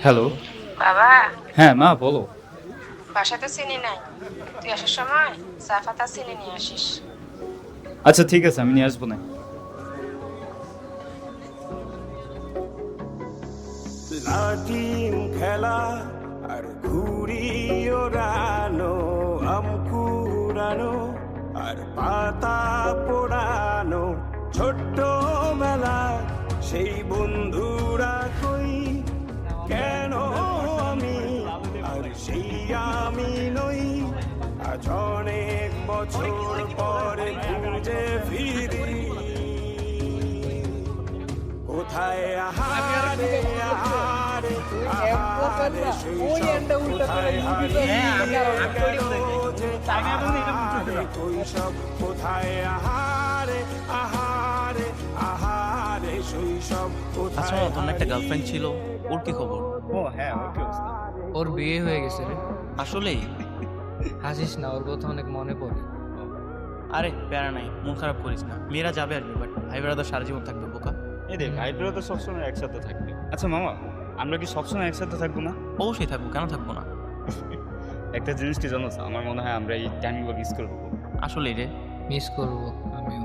Hello. বাবা, হ্যাঁ মা বলো। বাসাতে চিনি নাই, তুই আসার সময় চা পাতা চিনি নিয়ে আসিস। আচ্ছা ঠিক আছে, আমি নিয়ে আসবো না। লাটিম খেলা আর ঘুড়ি ওড়ানো, আম কুড়ানো আর পাতা পোড়ানো, ছোট্ট মেলা সেই বন্ধুরা কই, কেন আমি আর সেই আমি নই, আজ অনেক বছর পরে খুঁজে ফিরি, কোথায় আহারে আহারে আহারে কোথায় হারিয়ে গেল যে আহারে শৈশব, কোথায় আহারে আহারে আহারে শৈশব, আচ্ছা কোথায় তোমার একটা গার্লফ্রেন্ড ছিল, ওর কি খবর? ও হ্যাঁ, ওর কি অবস্থা? ওর বিয়ে হয়ে গেছে রে। আসলেই? হাসিস না, ওর কথা অনেক মনে পড়ে। আরে প্যারা নাই, মন খারাপ করিস না, মেয়েরা যাবে আসবে, বাট ভাই ব্রাদার সারা জীবন থাকবে বোকা। এই দেখ, ভাই ব্রাদার সবসময় একসাথে থাকবে। আচ্ছা মামা, আমরা কি সবসময় একসাথে থাকবো না? অবশ্যই থাকবো, কেন থাকবো না? একটা জিনিস কি জানো, আমার মনে হয় আমরা এই টাইমগুলো মিস করবো। আসলেই রে। মিস করবো আমিও।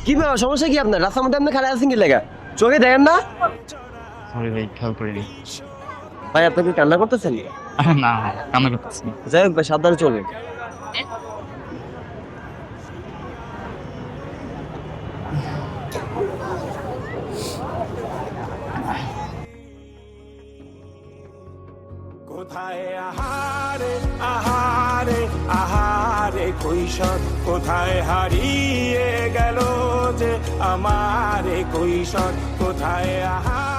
কি ব্যাপার, সমস্যা কি আপনার? রাস্তার মধ্যে আপনি খারাপ আছেন কি লেগা? চোখে দেখেন না? সরি ভাই, খেয়াল করিনি। ভাই আপনি কি কান্না করতেছেন? না, কান্না করতেছি না। যাই হোক ভাই, সাবধানে চলবেন। কোথায় আহারে আহারে আহারে কৈশোর, কোথায় হারিয়ে গেল যে আমার কৈশোর, কোথায় আহারে